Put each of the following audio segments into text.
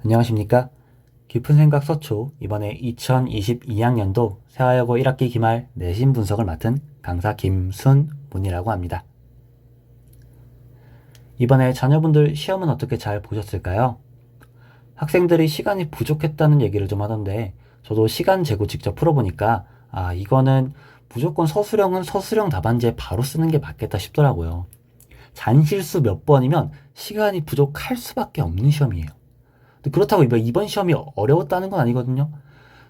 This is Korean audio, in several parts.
안녕하십니까? 깊은 생각 서초 이번에 2022학년도 세화여고 1학기 기말 내신 분석을 맡은 강사 김순문이라고 합니다. 이번에 자녀분들 시험은 어떻게 잘 보셨을까요? 학생들이 시간이 부족했다는 얘기를 좀 하던데 저도 시간 재고 직접 풀어보니까 이거는 무조건 서술형은 서술형 답안지에 바로 쓰는 게 맞겠다 싶더라고요. 잔실수 몇 번이면 시간이 부족할 수밖에 없는 시험이에요. 그렇다고 이번 시험이 어려웠다는 건 아니거든요.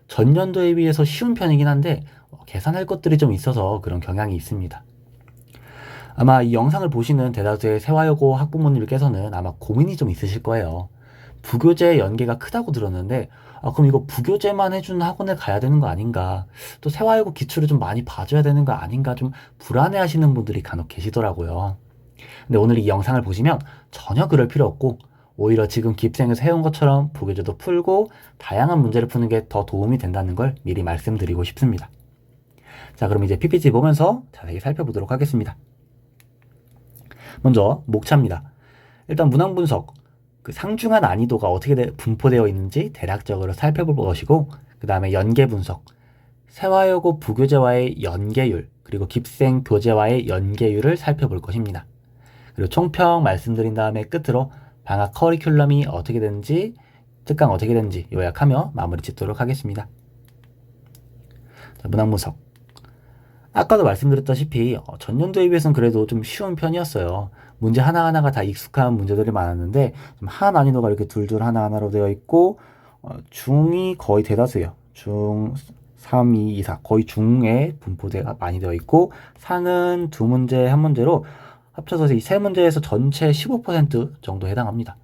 전년도에 비해서 쉬운 편이긴 한데 계산할 것들이 좀 있어서 그런 경향이 있습니다. 아마 이 영상을 보시는 대다수의 세화여고 학부모님께서는 아마 고민이 좀 있으실 거예요. 부교재 연계가 크다고 들었는데 그럼 이거 부교재만 해주는 학원에 가야 되는 거 아닌가, 또 세화여고 기출을 좀 많이 봐줘야 되는 거 아닌가, 좀 불안해 하시는 분들이 간혹 계시더라고요. 근데 오늘 이 영상을 보시면 전혀 그럴 필요 없고, 오히려 지금 깁생에서 해온 것처럼 부교재도 풀고 다양한 문제를 푸는 게 더 도움이 된다는 걸 미리 말씀드리고 싶습니다. 자, 그럼 이제 PPT 보면서 자세히 살펴보도록 하겠습니다. 먼저 목차입니다. 일단 문항 분석, 그 상중하 난이도가 어떻게 분포되어 있는지 대략적으로 살펴볼 것이고, 그 다음에 연계 분석, 세화여고 부교재와의 연계율, 그리고 깁생 교재와의 연계율을 살펴볼 것입니다. 그리고 총평 말씀드린 다음에 끝으로 방학 커리큘럼이 어떻게 되는지, 특강 어떻게 되는지 요약하며 마무리 짓도록 하겠습니다. 자, 문항 분석. 아까도 말씀드렸다시피 전년도에 비해서는 그래도 좀 쉬운 편이었어요. 문제 하나하나가 다 익숙한 문제들이 많았는데 좀 하 난이도가 이렇게 둘둘 하나하나로 되어 있고, 중이 거의 대다수예요. 중 3, 2, 2, 4 거의 중에 분포가 많이 되어 있고, 상은 두 문제 한 문제로 합쳐서 이 세 문제에서 전체 15% 정도 해당합니다.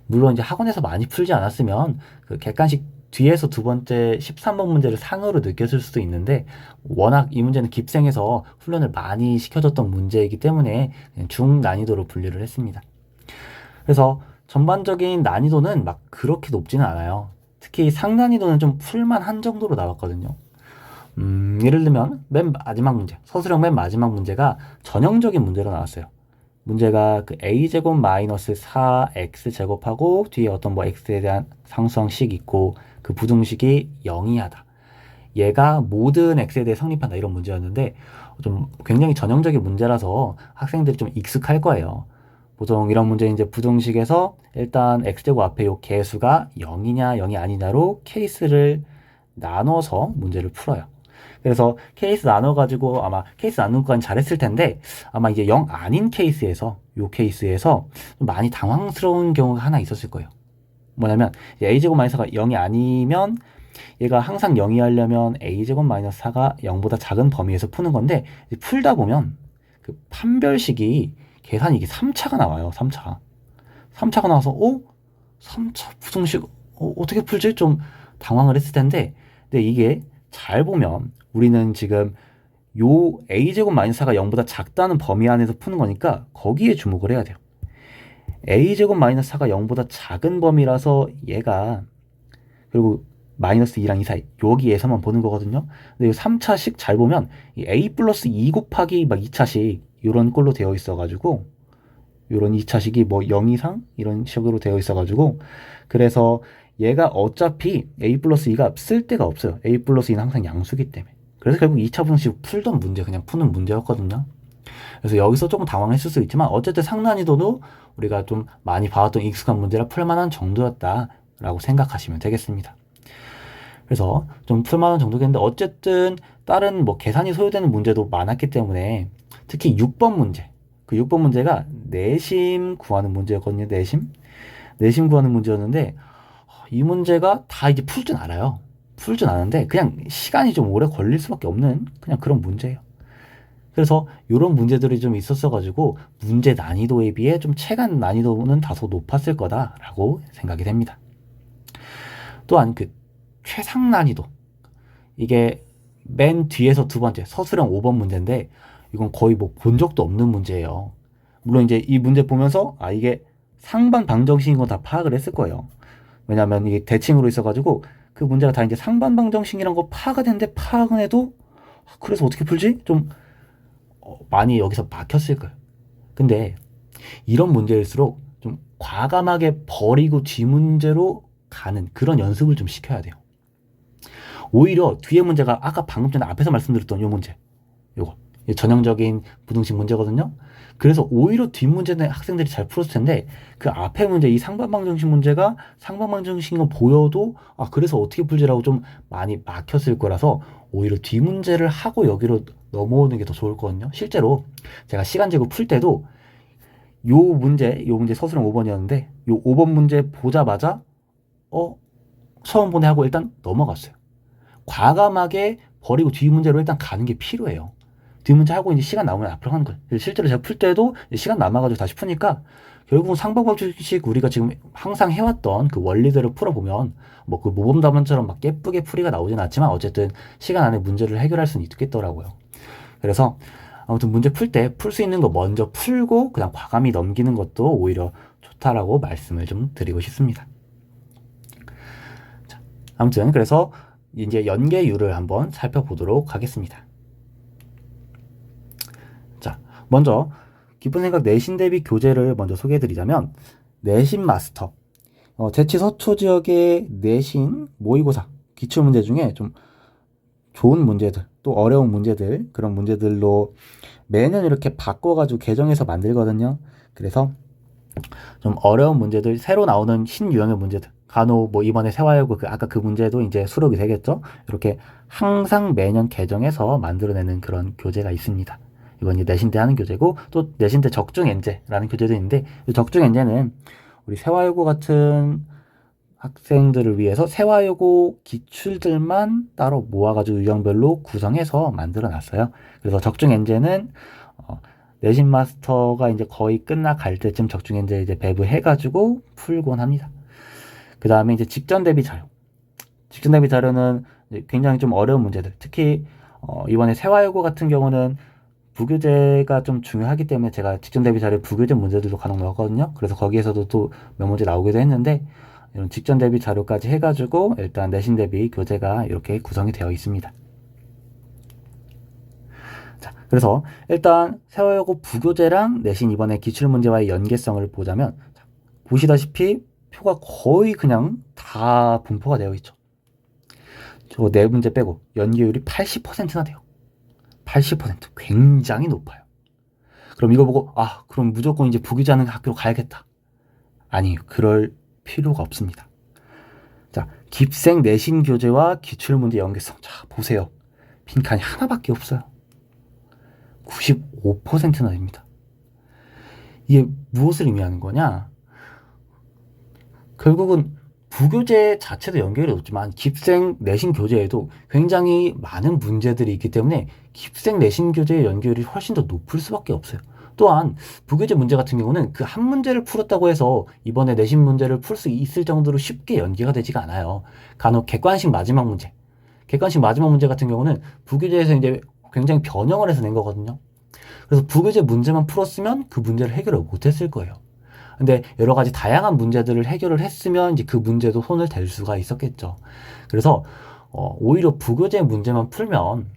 물론 이제 학원에서 많이 풀지 않았으면 그 객관식 뒤에서 두 번째 13번 문제를 상으로 느꼈을 수도 있는데, 워낙 이 문제는 깁생에서 훈련을 많이 시켜줬던 문제이기 때문에 중난이도로 분류를 했습니다. 그래서 전반적인 난이도는 막 그렇게 높지는 않아요. 특히 상난이도는 좀 풀만한 정도로 나왔거든요. 예를 들면 맨 마지막 문제, 서술형 맨 마지막 문제가 전형적인 문제로 나왔어요. 문제가 그 a제곱 마이너스 4x제곱하고 뒤에 어떤 뭐 x에 대한 상수항식 있고 그 부등식이 영이하다, 얘가 모든 x에 대해 성립한다, 이런 문제였는데 좀 굉장히 전형적인 문제라서 학생들이 좀 익숙할 거예요. 보통 이런 문제 이제 부등식에서 일단 x제곱 앞에 요 개수가 0이냐 0이 아니냐로 케이스를 나눠서 문제를 풀어요. 그래서 케이스 나눠가지고 아마 케이스 나눈 건 잘했을 텐데, 아마 이제 0 아닌 케이스에서, 요 케이스에서 좀 많이 당황스러운 경우가 하나 있었을 거예요. 뭐냐면 a제곱 마이너스 4가 0이 아니면 얘가 항상 0이 하려면 a제곱 마이너스 4가 0보다 작은 범위에서 푸는 건데, 풀다 보면 그 판별식이 계산이 이게 3차가 나와요. 3차가 나와서 3차 부등식 어떻게 풀지? 좀 당황을 했을 텐데, 근데 이게 잘 보면 우리는 지금 요 a제곱 마이너스 4가 0보다 작다는 범위 안에서 푸는 거니까 거기에 주목을 해야 돼요. a제곱 마이너스 4가 0보다 작은 범위라서 얘가, 그리고 마이너스 2랑 2 사이 여기에서만 보는 거거든요. 근데 이 3차식 잘 보면 이 a 플러스 2 곱하기 막 2차식 이런 꼴로 되어 있어가지고, 이런 2차식이 뭐 0 이상 이런 식으로 되어 있어가지고, 그래서 얘가 어차피 a 플러스 2가 쓸 데가 없어요. a 플러스 2는 항상 양수기 때문에. 그래서 결국 2차 분식 풀던 문제 그냥 푸는 문제였거든요. 그래서 여기서 조금 당황했을 수 있지만 어쨌든 상난이도도 우리가 좀 많이 봐왔던 익숙한 문제라 풀만한 정도였다라고 생각하시면 되겠습니다. 그래서 좀 풀만한 정도겠는데, 어쨌든 다른 뭐 계산이 소요되는 문제도 많았기 때문에 특히 6번 문제, 그 6번 문제가 내심 구하는 문제였거든요. 내심 구하는 문제였는데, 이 문제가 다 이제 풀 줄 알아요. 풀 줄 아는데 그냥 시간이 좀 오래 걸릴 수밖에 없는 그냥 그런 문제예요. 그래서 이런 문제들이 좀 있었어가지고 문제 난이도에 비해 좀 체감 난이도는 다소 높았을 거다라고 생각이 됩니다. 또한 그 최상 난이도, 이게 맨 뒤에서 두 번째 서술형 5번 문제인데, 이건 거의 뭐 본 적도 없는 문제예요. 물론 이제 이 문제 보면서 이게 상반 방정식인 건 다 파악을 했을 거예요. 왜냐면 이게 대칭으로 있어가지고 그 문제가 다 이제 상반 방정식이란 거 파악은 했는데, 파악은 해도 그래서 어떻게 풀지? 좀 많이 여기서 막혔을 거예요. 근데 이런 문제일수록 좀 과감하게 버리고 뒤 문제로 가는 그런 연습을 좀 시켜야 돼요. 오히려 뒤에 문제가 아까 방금 전에 앞에서 말씀드렸던 요 문제, 요거 전형적인 부등식 문제거든요. 그래서 오히려 뒷 문제는 학생들이 잘 풀었을 텐데 그 앞에 문제, 이 상반방정식 문제가 상반방정식인 거 보여도 그래서 어떻게 풀지라고 좀 많이 막혔을 거라서 오히려 뒷 문제를 하고 여기로 넘어오는 게 더 좋을 거거든요. 실제로 제가 시간 재고 풀 때도 요 문제 서술형 5번이었는데 요 5번 문제 보자마자 처음 보내 하고 일단 넘어갔어요. 과감하게 버리고 뒤 문제로 일단 가는 게 필요해요. 뒤 문제 하고 이제 시간 남으면 앞으로 가는 거예요. 실제로 제가 풀 때도 시간 남아가지고 다시 푸니까 결국은 상반방정식 우리가 지금 항상 해왔던 그 원리대로 풀어보면 뭐 그 모범답안처럼 막 예쁘게 풀이가 나오진 않지만 어쨌든 시간 안에 문제를 해결할 수는 있겠더라고요. 그래서 아무튼 문제 풀 때 풀 수 있는 거 먼저 풀고 그냥 과감히 넘기는 것도 오히려 좋다라고 말씀을 좀 드리고 싶습니다. 자, 아무튼 그래서 이제 연계율을 한번 살펴보도록 하겠습니다. 자, 먼저 깊은 생각 내신 대비 교재를 먼저 소개해드리자면 내신 마스터, 재치 서초 지역의 내신 모의고사 기출문제 중에 좀 좋은 문제들, 또 어려운 문제들, 그런 문제들로 매년 이렇게 바꿔가지고 개정해서 만들거든요. 그래서 좀 어려운 문제들, 새로 나오는 신유형의 문제들, 간혹 뭐 이번에 세화여고 아까 그 문제도 이제 수록이 되겠죠. 이렇게 항상 매년 개정해서 만들어내는 그런 교재가 있습니다. 이건 이제 내신 때 하는 교재고, 또 내신 때 적중 엔제라는 교재도 있는데, 이 적중 엔제는 우리 세화여고 같은 학생들을 위해서 세화여고 기출들만 따로 모아가지고 유형별로 구성해서 만들어 놨어요. 그래서 적중 엔제는 내신 마스터가 이제 거의 끝나갈 때쯤 적중 엔제 이제 배부해가지고 풀곤 합니다. 그 다음에 이제 직전 대비 자료. 직전 대비 자료는 굉장히 좀 어려운 문제들. 특히 이번에 세화여고 같은 경우는 부교재가 좀 중요하기 때문에 제가 직전 대비 자료 부교재 문제들도 간혹 넣었거든요. 그래서 거기에서도 또 몇 문제 나오기도 했는데 이런 직전 대비 자료까지 해가지고 일단 내신 대비 교재가 이렇게 구성이 되어 있습니다. 자, 그래서 일단 세화여고 부교재랑 내신 이번에 기출문제와의 연계성을 보자면 보시다시피 표가 거의 그냥 다 분포가 되어 있죠. 저 네 문제 빼고 연계율이 80%나 돼요. 80% 굉장히 높아요. 그럼 이거 보고 그럼 무조건 이제 부교재 하는 학교로 가야겠다. 아니, 그럴 필요가 없습니다. 자, 깁생 내신 교재와 기출문제 연계성. 자, 보세요. 빈칸이 하나밖에 없어요. 95%나 됩니다. 이게 무엇을 의미하는 거냐? 결국은 부교재 자체도 연결이 높지만 깁생 내신 교재에도 굉장히 많은 문제들이 있기 때문에 깁생 내신 교재의 연결이 훨씬 더 높을 수밖에 없어요. 또한 부교재 문제 같은 경우는 그 한 문제를 풀었다고 해서 이번에 내신 문제를 풀 수 있을 정도로 쉽게 연계가 되지가 않아요. 간혹 객관식 마지막 문제, 객관식 마지막 문제 같은 경우는 부교재에서 이제 굉장히 변형을 해서 낸 거거든요. 그래서 부교재 문제만 풀었으면 그 문제를 해결을 못했을 거예요. 근데 여러 가지 다양한 문제들을 해결을 했으면 이제 그 문제도 손을 댈 수가 있었겠죠. 그래서 오히려 부교재 문제만 풀면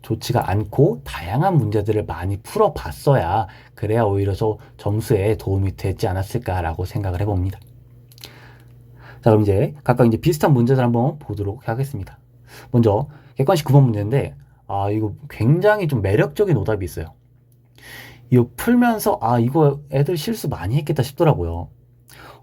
좋지가 않고 다양한 문제들을 많이 풀어봤어야 그래야 오히려 점수에 도움이 되지 않았을까라고 생각을 해봅니다. 자, 그럼 이제 각각 이제 비슷한 문제들 한번 보도록 하겠습니다. 먼저 객관식 9번 문제인데 이거 굉장히 좀 매력적인 오답이 있어요. 이거 풀면서 이거 애들 실수 많이 했겠다 싶더라고요.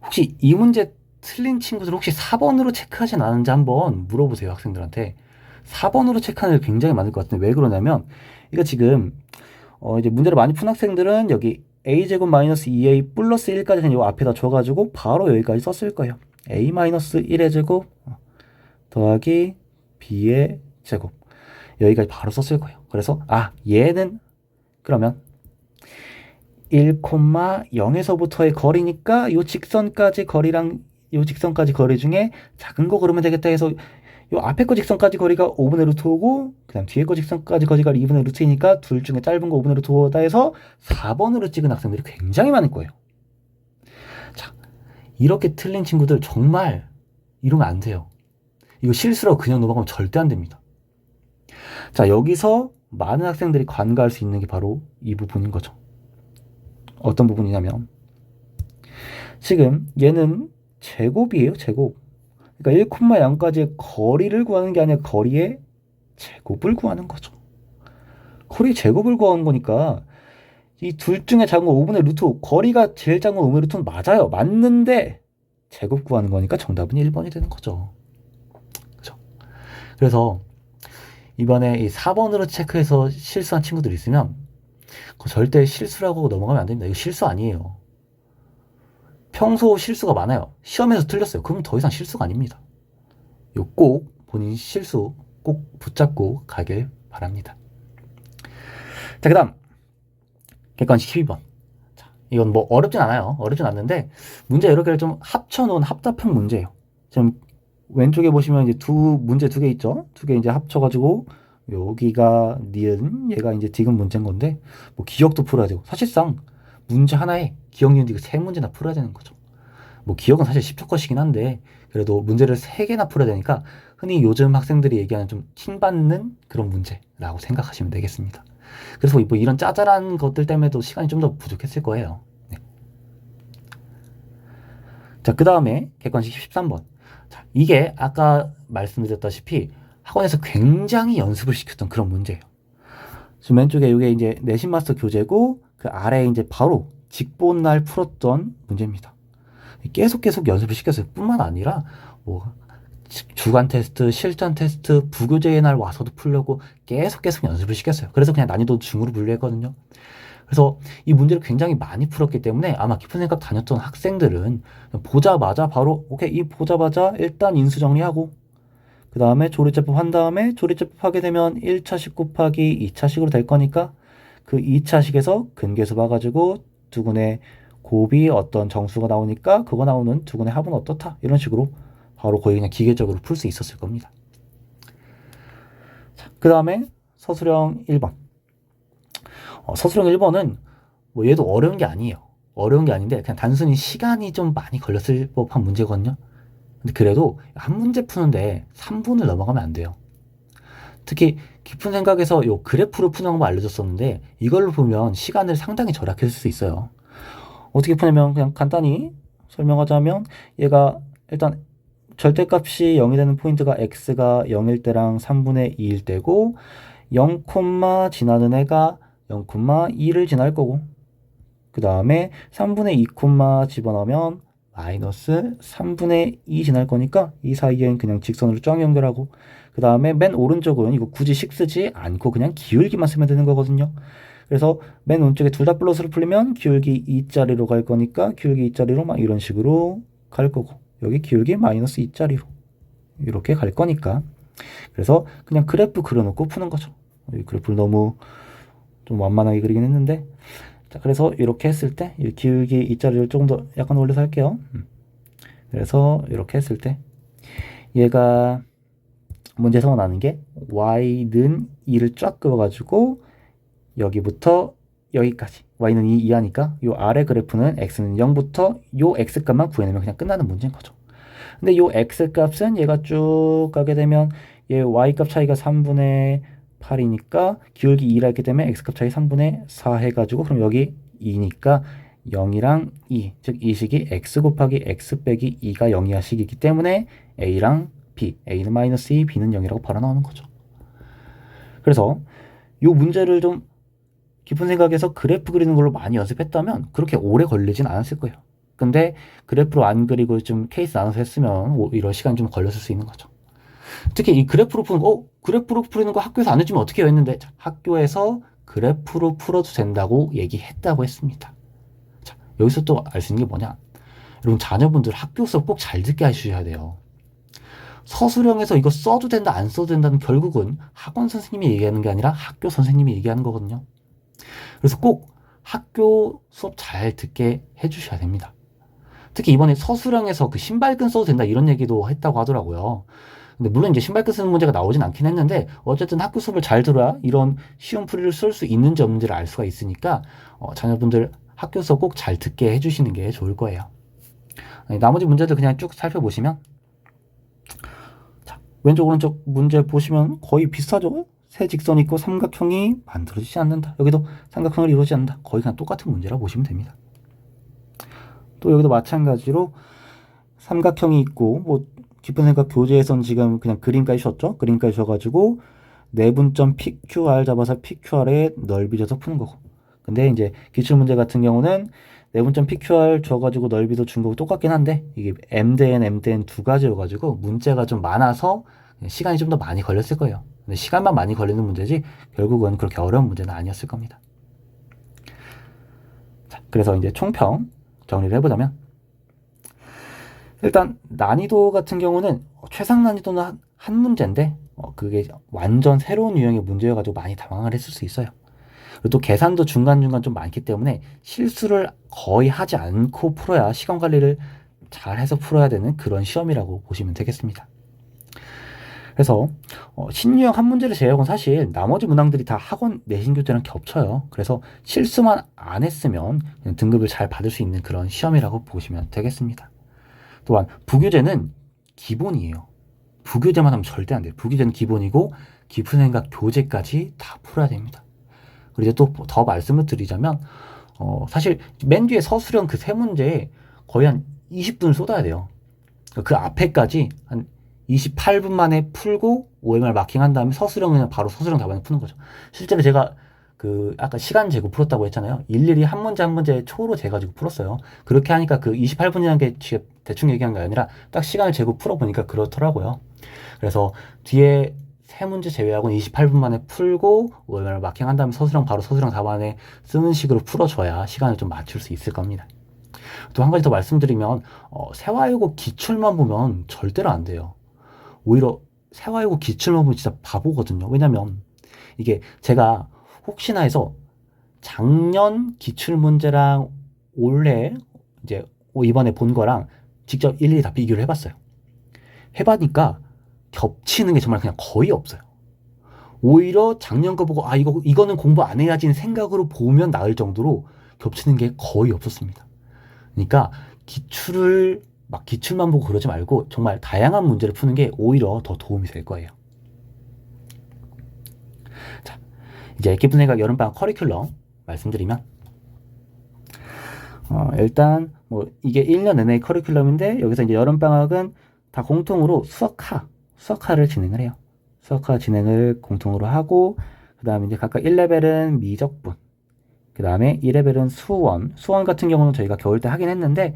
혹시 이 문제 틀린 친구들 혹시 4번으로 체크하진 않은지 한번 물어보세요, 학생들한테. 4번으로 체크하는 애들 굉장히 많을 것 같은데 왜 그러냐면 이거 지금 이제 문제를 많이 푼 학생들은 여기 a제곱 마이너스 2a 플러스 1까지는 이 앞에다 줘가지고 바로 여기까지 썼을 거예요. a 마이너스 1의 제곱 더하기 b의 제곱 여기까지 바로 썼을 거예요. 그래서 얘는 그러면 1,0에서부터의 거리니까 요 직선까지 거리랑 요 직선까지 거리 중에 작은 거 그러면 되겠다 해서 요 앞에 거 직선까지 거리가 5분의 루트 5고 그 다음 뒤에 거 직선까지 거리가 2분의 루트 2니까 둘 중에 짧은 거 5분의 루트 5다 해서 4번으로 찍은 학생들이 굉장히 많을 거예요. 자, 이렇게 틀린 친구들 정말 이러면 안 돼요. 이거 실수로 그냥 넘어가면 절대 안 됩니다. 자, 여기서 많은 학생들이 관가할 수 있는 게 바로 이 부분인 거죠. 어떤 부분이냐면 지금 얘는 제곱이에요. 제곱. 그러니까 1,0까지의 거리를 구하는 게 아니라 거리의 제곱을 구하는 거죠. 거리의 제곱을 구하는 거니까 이 둘 중에 작은 거 5분의 루트 5, 거리가 제일 작은 거 5분의 루트는 맞아요. 맞는데 제곱 구하는 거니까 정답은 1번이 되는 거죠. 그죠? 그래서 이번에 이 4번으로 체크해서 실수한 친구들 있으면 그거 절대 실수라고 넘어가면 안 됩니다. 이거 실수 아니에요. 평소 실수가 많아요. 시험에서 틀렸어요. 그럼 더 이상 실수가 아닙니다. 이거 꼭 본인 실수 꼭 붙잡고 가길 바랍니다. 자, 그 다음 객관식 12번. 자, 이건 뭐 어렵진 않아요. 어렵진 않는데 문제 여러 개를 좀 합쳐놓은 합답형 문제예요. 지금 왼쪽에 보시면 이제 문제 두 개 있죠. 두 개 이제 합쳐가지고 여기가 니은, 얘가 이제 디귿 문제인 건데 뭐 기억도 풀어야 되고 사실상 문제 하나에 기억, 니은, 디귿 세 문제나 풀어야 되는 거죠. 뭐 기억은 사실 10초 것이긴 한데 그래도 문제를 3개나 풀어야 되니까 흔히 요즘 학생들이 얘기하는 좀 킹받는 그런 문제라고 생각하시면 되겠습니다. 그래서 뭐 이런 짜잘한 것들 때문에도 시간이 좀 더 부족했을 거예요. 네. 자, 그 다음에 객관식 13번. 자, 이게 아까 말씀드렸다시피 학원에서 굉장히 연습을 시켰던 그런 문제예요. 지금 왼쪽에 이게 이제 내신 마스터 교재고 그 아래에 이제 바로 직본 날 풀었던 문제입니다. 계속 연습을 시켰어요. 뿐만 아니라 뭐 주간 테스트, 실전 테스트, 부교재의 날 와서도 풀려고 계속 연습을 시켰어요. 그래서 그냥 난이도 중으로 분류했거든요. 그래서 이 문제를 굉장히 많이 풀었기 때문에 아마 깊은 생각 다녔던 학생들은 보자마자 바로 오케이, 이 보자마자 일단 인수 정리하고 그 다음에 조리제법 한 다음에 조리제법 하게 되면 1차식 곱하기 2차식으로 될 거니까 그 2차식에서 근계수 봐가지고 두근의 곱이 어떤 정수가 나오니까 그거 나오는 두근의 합은 어떻다 이런 식으로 바로 거의 그냥 기계적으로 풀 수 있었을 겁니다. 그 다음에 서술형 1번. 서술형 1번은 뭐 얘도 어려운 게 아니에요. 어려운 게 아닌데 그냥 단순히 시간이 좀 많이 걸렸을 법한 문제거든요. 근데 그래도 한 문제 푸는데 3분을 넘어가면 안 돼요. 특히 깊은 생각에서 요 그래프로 푸는 방법 알려줬었는데 이걸로 보면 시간을 상당히 절약할 수 있어요. 어떻게 푸냐면 그냥 간단히 설명하자면 얘가 일단 절대값이 0이 되는 포인트가 x가 0일 때랑 3분의 2일 때고 0, 지나는 애가 0,2를 지날 거고 그 다음에 3분의 2, 집어넣으면 마이너스 3분의 2 지날 거니까 이 사이엔 그냥 직선으로 쫙 연결하고 그 다음에 맨 오른쪽은 이거 굳이 식 쓰지 않고 그냥 기울기만 쓰면 되는 거거든요. 그래서 맨 오른쪽에 둘 다 플러스로 풀리면 기울기 2짜리로 갈 거니까 기울기 2짜리로 막 이런 식으로 갈 거고 여기 기울기 마이너스 2짜리로 이렇게 갈 거니까 그래서 그냥 그래프 그려놓고 푸는 거죠. 이 그래프를 너무 좀 완만하게 그리긴 했는데 자, 그래서 이렇게 했을 때 이 기울기 2짜리를 조금 더 약간 올려서 할게요. 그래서 이렇게 했을 때 얘가 문제에서 나는 게 y는 2를 쫙 그어가지고 여기부터 여기까지 y는 2 이하니까 요 아래 그래프는 x는 0부터 요 x값만 구해내면 그냥 끝나는 문제인 거죠. 근데 요 x값은 얘가 쭉 가게 되면 얘 y값 차이가 3분의 8이니까 기울기 2라 했기 때문에 x값 차이 3분의 4 해가지고 그럼 여기 2니까 0이랑 2, 즉 이 식이 x 곱하기 x 빼기 2가 0 이하 식이기 때문에 a랑 b, a는 마이너스 2, b는 0이라고 바로 나오는 거죠. 그래서 요 문제를 좀 깊은 생각에서 그래프 그리는 걸로 많이 연습했다면 그렇게 오래 걸리진 않았을 거예요. 근데 그래프로 안 그리고 좀 케이스 나눠서 했으면 이런 시간이 좀 걸렸을 수 있는 거죠. 특히 이 그래프로 푸는 거, 그래프로 푸는 거 학교에서 안 해주면 어떻게 해요 했는데 자, 학교에서 그래프로 풀어도 된다고 얘기했다고 했습니다. 자, 여기서 또 알 수 있는 게 뭐냐? 여러분 자녀분들 학교 수업 꼭 잘 듣게 해주셔야 돼요. 서술형에서 이거 써도 된다 안 써도 된다는 결국은 학원 선생님이 얘기하는 게 아니라 학교 선생님이 얘기하는 거거든요. 그래서 꼭 학교 수업 잘 듣게 해주셔야 됩니다. 특히 이번에 서술형에서 그 신발끈 써도 된다 이런 얘기도 했다고 하더라고요. 근데 물론 이제 신발끈 쓰는 문제가 나오진 않긴 했는데 어쨌든 학교 수업을 잘 들어야 이런 쉬운 풀이를 쓸 수 있는지 없는지를 알 수가 있으니까 자녀분들 학교 수업 꼭 잘 듣게 해주시는 게 좋을 거예요. 나머지 문제들 그냥 쭉 살펴보시면 자, 왼쪽 오른쪽 문제 보시면 거의 비슷하죠? 세 직선이 있고 삼각형이 만들어지지 않는다. 여기도 삼각형을 이루지 않는다. 거의 그냥 똑같은 문제라 보시면 됩니다. 또 여기도 마찬가지로 삼각형이 있고 뭐 깊은 생각 교재에선 지금 그냥 그림까지 줬죠? 그림까지 줘가지고 내분점 PQR 잡아서 PQR에 넓이 줘서 푸는 거고. 근데 이제 기출문제 같은 경우는 내분점 PQR 줘가지고 넓이도 준 거고 똑같긴 한데 이게 M 대 N, M 대 N 두 가지여가지고 문제가 좀 많아서 시간이 좀 더 많이 걸렸을 거예요. 근데 시간만 많이 걸리는 문제지 결국은 그렇게 어려운 문제는 아니었을 겁니다. 자, 그래서 이제 총평 정리를 해보자면 일단 난이도 같은 경우는 최상 난이도는 한 문제인데 그게 완전 새로운 유형의 문제여가지고 많이 당황을 했을 수 있어요. 그리고 또 계산도 중간중간 좀 많기 때문에 실수를 거의 하지 않고 풀어야 시간 관리를 잘 해서 풀어야 되는 그런 시험이라고 보시면 되겠습니다. 그래서 신유형 한 문제를 제외하고는 사실 나머지 문항들이 다 학원 내신 교재랑 겹쳐요. 그래서 실수만 안 했으면 그냥 등급을 잘 받을 수 있는 그런 시험이라고 보시면 되겠습니다. 또한 부교재는 기본이에요. 부교재만 하면 절대 안 돼요. 부교재는 기본이고 깊은 생각 교재까지 다 풀어야 됩니다. 그리고 이제 또 더 말씀을 드리자면 사실 맨 뒤에 서술형 그 세 문제에 거의 한 20분 쏟아야 돼요. 그 앞에까지 한 28분 만에 풀고 OMR 마킹한 다음에 서술형 그냥 바로 서술형 답안을 푸는 거죠. 실제로 제가 그 아까 시간 재고 풀었다고 했잖아요. 일일이 한 문제 한 문제 초로 재가지고 풀었어요. 그렇게 하니까 그 28분이라는 게 대충 얘기한 게 아니라 딱 시간을 재고 풀어보니까 그렇더라고요. 그래서 뒤에 세 문제 제외하고는 28분 만에 풀고 OMR 마킹한 다음에 서술형 바로 서술형 답안에 쓰는 식으로 풀어줘야 시간을 좀 맞출 수 있을 겁니다. 또 한 가지 더 말씀드리면 세화여고 기출만 보면 절대로 안 돼요. 오히려 세화여고 기출만 보면 진짜 바보거든요. 왜냐면 이게 제가 혹시나 해서 작년 기출문제랑 올해 이제 이번에 본 거랑 직접 일일이 다 비교를 해봤어요. 해봤으니까 겹치는 게 정말 그냥 거의 없어요. 오히려 작년 거 보고 이거는 공부 안 해야지 생각으로 보면 나을 정도로 겹치는 게 거의 없었습니다. 그러니까 기출만 보고 그러지 말고 정말 다양한 문제를 푸는 게 오히려 더 도움이 될 거예요. 자, 이제 깊은 생각 여름방학 커리큘럼 말씀드리면 일단 뭐 이게 1년 내내 커리큘럼인데 여기서 이제 여름방학은 다 공통으로 수학화를 진행을 해요. 수학화 진행을 공통으로 하고 그 다음에 이제 각각 1레벨은 미적분, 그 다음에 2레벨은 수원 같은 경우는 저희가 겨울 때 하긴 했는데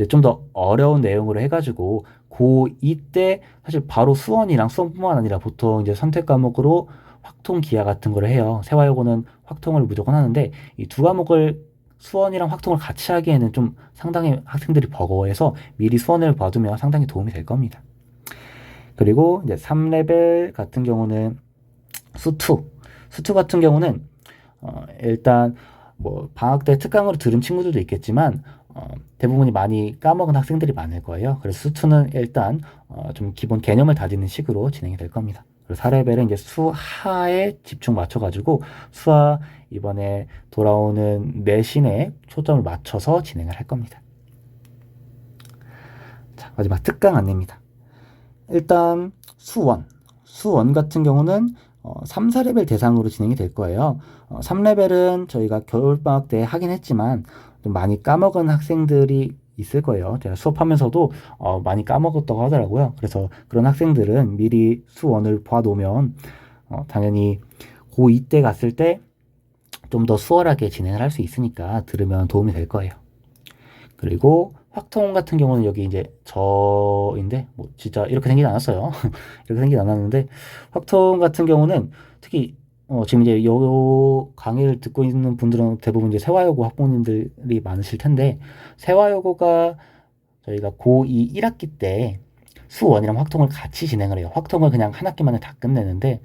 좀 더 어려운 내용으로 해가지고 고2 때 사실 바로 수원뿐만 아니라 보통 이제 선택 과목으로 확통 기하 같은 거를 해요. 세화여고는 확통을 무조건 하는데 이 두 과목을 수원이랑 확통을 같이 하기에는 좀 상당히 학생들이 버거워해서 미리 수원을 봐두면 상당히 도움이 될 겁니다. 그리고 이제 3레벨 같은 경우는 수투 같은 경우는 일단 뭐 방학 때 특강으로 들은 친구들도 있겠지만 대부분이 많이 까먹은 학생들이 많을 거예요. 그래서 수투는 일단 좀 기본 개념을 다지는 식으로 진행이 될 겁니다. 그리고 4레벨은 이제 수하에 집중 맞춰가지고 수하 이번에 돌아오는 내신에 초점을 맞춰서 진행을 할 겁니다. 자, 마지막 특강 안내입니다. 일단 수원 같은 경우는 3, 4레벨 대상으로 진행이 될 거예요. 3레벨은 저희가 겨울방학 때 하긴 했지만 좀 많이 까먹은 학생들이 있을 거예요. 제가 수업하면서도 많이 까먹었다고 하더라고요. 그래서 그런 학생들은 미리 수원을 봐놓으면 당연히 고2 때 갔을 때 좀 더 수월하게 진행을 할 수 있으니까 들으면 도움이 될 거예요. 그리고 확통 같은 경우는 여기 이제 저인데 뭐 진짜 이렇게 생기지 않았어요. 이렇게 생기지 않았는데 확통 같은 경우는 특히 지금 이제 요 강의를 듣고 있는 분들은 대부분 이제 세화여고 학부모님들이 많으실 텐데 세화여고가 저희가 고2 1학기 때 수원이랑 확통을 같이 진행을 해요. 확통을 그냥 한 학기만에 다 끝내는데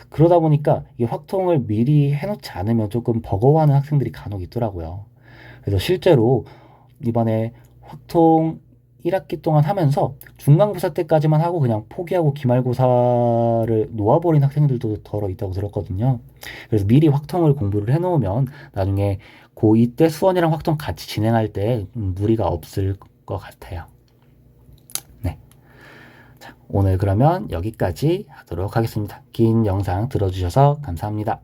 그러다 보니까 이 확통을 미리 해놓지 않으면 조금 버거워하는 학생들이 간혹 있더라고요. 그래서 실제로 이번에 확통 1학기 동안 하면서 중간고사 때까지만 하고 그냥 포기하고 기말고사를 놓아버린 학생들도 덜어 있다고 들었거든요. 그래서 미리 확통을 공부를 해놓으면 나중에 고2 때 수원이랑 확통 같이 진행할 때 무리가 없을 것 같아요. 네. 자, 오늘 그러면 여기까지 하도록 하겠습니다. 긴 영상 들어주셔서 감사합니다.